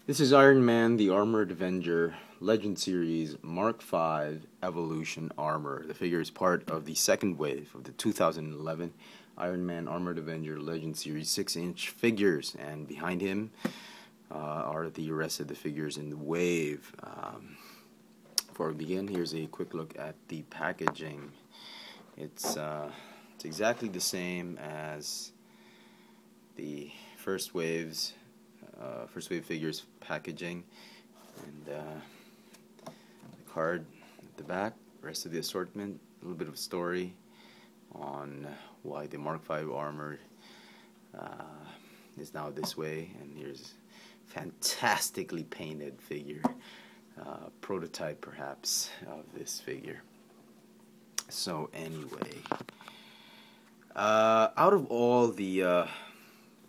This is Iron Man, the Armored Avenger, Legend Series Mark V Evolution Armor. The figure is part of the second wave of the 2011 Iron Man Armored Avenger Legend Series 6-inch figures, and behind him are the rest of the figures in the wave. Before we begin, here's a quick look at the packaging. It's exactly the same as the first wave figures packaging, and the card at the back, rest of the assortment, a little bit of story on why the Mark V armor is now this way, and here's fantastically painted figure, prototype perhaps of this figure. So anyway, out of all the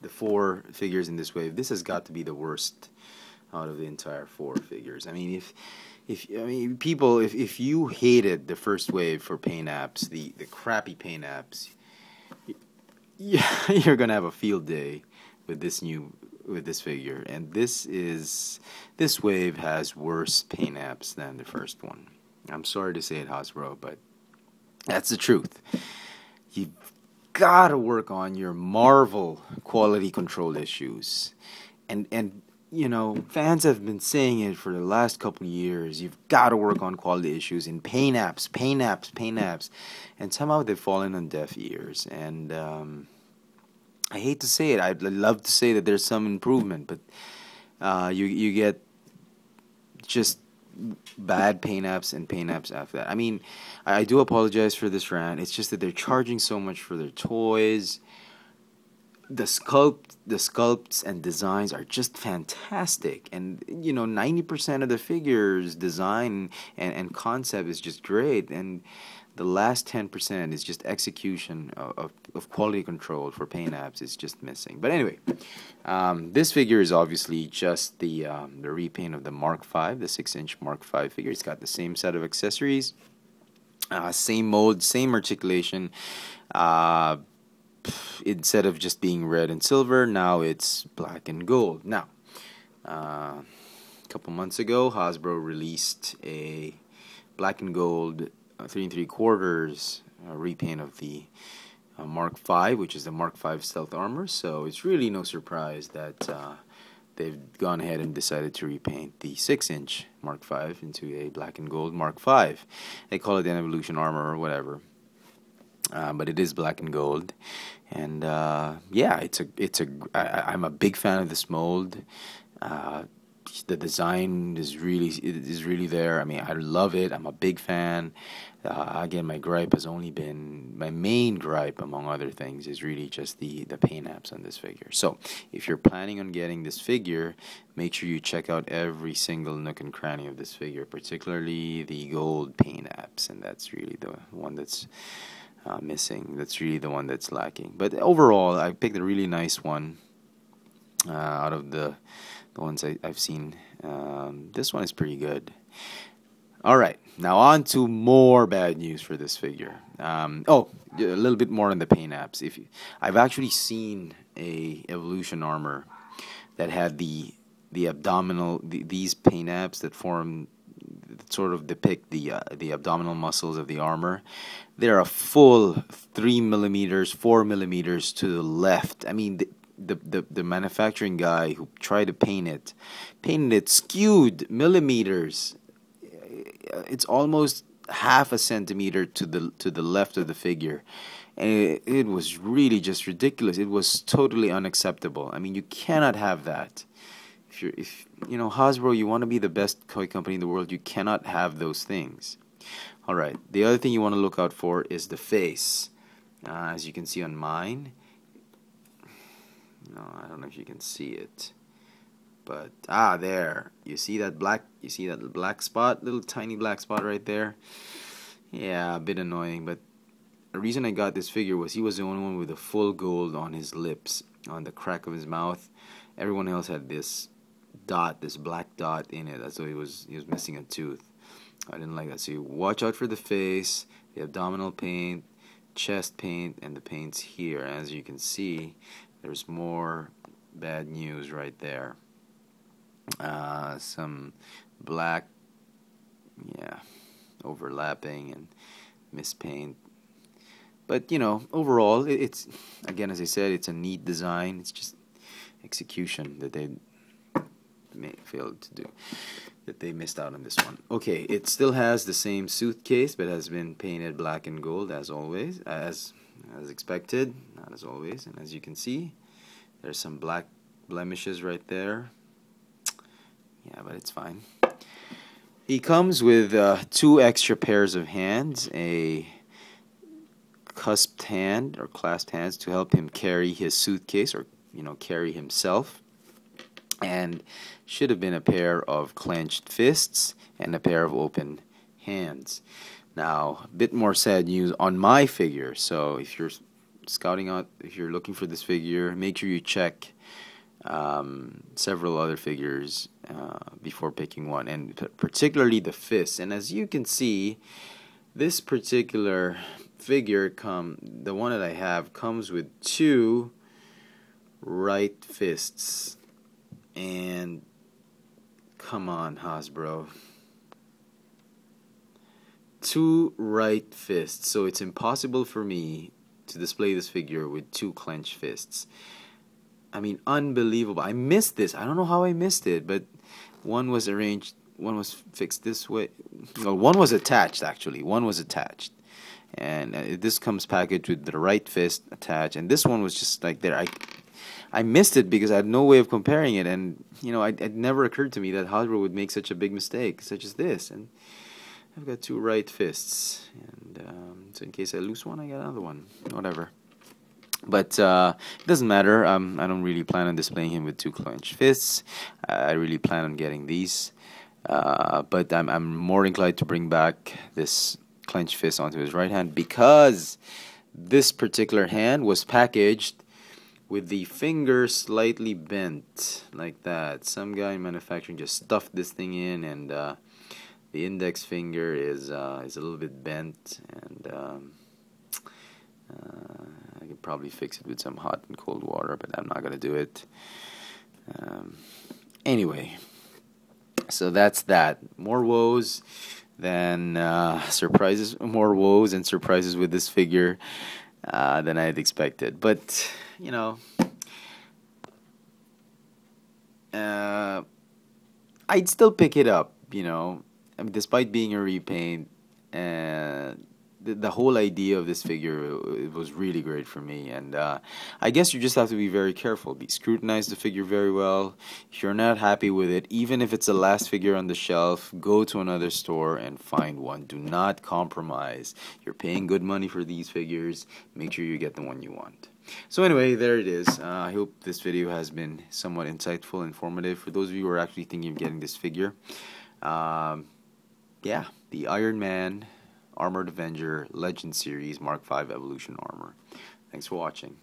four figures in this wave, this has got to be the worst out of the entire four figures. I mean, if you hated the first wave for paint apps, the crappy paint apps, you're gonna have a field day with this figure. And this wave has worse paint apps than the first one. I'm sorry to say it, Hasbro, but that's the truth. You've gotta work on your Marvel quality control issues, and you know, fans have been saying it for the last couple of years. You've got to work on quality issues in paint apps, and somehow they've fallen on deaf ears. And I hate to say it, I'd love to say that there's some improvement, but you get just bad paint apps and paint apps after that. I mean, I do apologize for this rant. It's just that they're charging so much for their toys. The sculpts and designs are just fantastic, and you know, 90% of the figures design and concept is just great, and the last 10% is just execution of quality control for paint apps is just missing. But anyway, this figure is obviously just the repaint of the Mark V, the 6-inch Mark V figure. It's got the same set of accessories, same mold, same articulation. Instead of just being red and silver, now it's black and gold. Now, a couple months ago, Hasbro released a black and gold 3 3/4 repaint of the Mark V, which is the Mark V stealth armor. So it's really no surprise that they've gone ahead and decided to repaint the 6-inch Mark V into a black and gold Mark V. They call it an evolution armor or whatever. But it is black and gold, and yeah, I'm a big fan of this mold. The design is really there. I mean, I love it. I'm a big fan. Again, my main gripe, among other things, is really just the paint apps on this figure. So if you're planning on getting this figure, make sure you check out every single nook and cranny of this figure, particularly the gold paint apps, and that's really the one that's missing. That's really the one that's lacking. But overall, I picked a really nice one out of the ones I've seen. This one is pretty good. Alright, now on to more bad news for this figure. A little bit more on the paint apps. I've actually seen a evolution armor that had the abdominal, these paint apps that sort of depict the abdominal muscles of the armor. They're a full 3 millimeters, 4 millimeters to the left. I mean, the manufacturing guy who tried to painted it skewed millimeters. It's almost half a centimeter to the left of the figure, and it was really just ridiculous. It was totally unacceptable. I mean, you cannot have that. If you know, Hasbro, you want to be the best toy company in the world, you cannot have those things. Alright, the other thing you want to look out for is the face. As you can see on mine, no, I don't know if you can see it, but there, you see that black spot, little tiny black spot right there? Yeah, a bit annoying, but the reason I got this figure was he was the only one with the full gold on his lips, on the crack of his mouth. Everyone else had this black dot in it, as though he was missing a tooth. I didn't like that. So you watch out for the face, the abdominal paint, chest paint, and the paints here. As you can see, there's more bad news right there. some black, yeah, overlapping and mispaint. But you know, overall, it's, again, as I said, it's a neat design. It's just execution that they failed to do, that they missed out on this one. Okay, it still has the same suitcase, but has been painted black and gold as always, as expected, not as always. And as you can see, there's some black blemishes right there. Yeah, but it's fine. He comes with 2 extra pairs of hands, a cusped hand or clasped hands to help him carry his suitcase, or carry himself, and should have been a pair of clenched fists and a pair of open hands. Now, a bit more sad news on my figure. So if you're scouting out, if you're looking for this figure, make sure you check several other figures before picking one, and particularly the fists. And as you can see, this particular figure, the one that I have, comes with 2 right fists. And come on, Hasbro, 2 right fists. So it's impossible for me to display this figure with 2 clenched fists. I mean, unbelievable. I missed this. I don't know how I missed it, but one was arranged, one was fixed this way. Well, one was attached, actually. One was attached. And this comes packaged with the right fist attached. And this one was just like there. I missed it because I had no way of comparing it. And, it never occurred to me that Hasbro would make such a big mistake, such as this. And I've got 2 right fists. And so in case I lose one, I got another one. Whatever. But it doesn't matter. I don't really plan on displaying him with 2 clenched fists. I really plan on getting these. But I'm more inclined to bring back this clenched fist onto his right hand, because this particular hand was packaged with the finger slightly bent like that. Some guy in manufacturing just stuffed this thing in, and the index finger is a little bit bent, and I could probably fix it with some hot and cold water, but I'm not gonna do it. Anyway, so that's that. More woes than surprises. More woes and surprises with this figure than I had expected. But I'd still pick it up. I mean, despite being a repaint, the whole idea of this figure, it was really great for me. And I guess you just have to be very careful. Scrutinize the figure very well. If you're not happy with it, even if it's the last figure on the shelf, go to another store and find one. Do not compromise. You're paying good money for these figures. Make sure you get the one you want. So anyway, there it is. I hope this video has been somewhat insightful, informative for those of you who are actually thinking of getting this figure. Yeah, the Iron Man Armored Avenger Legend Series Mark V Evolution Armor. Thanks for watching.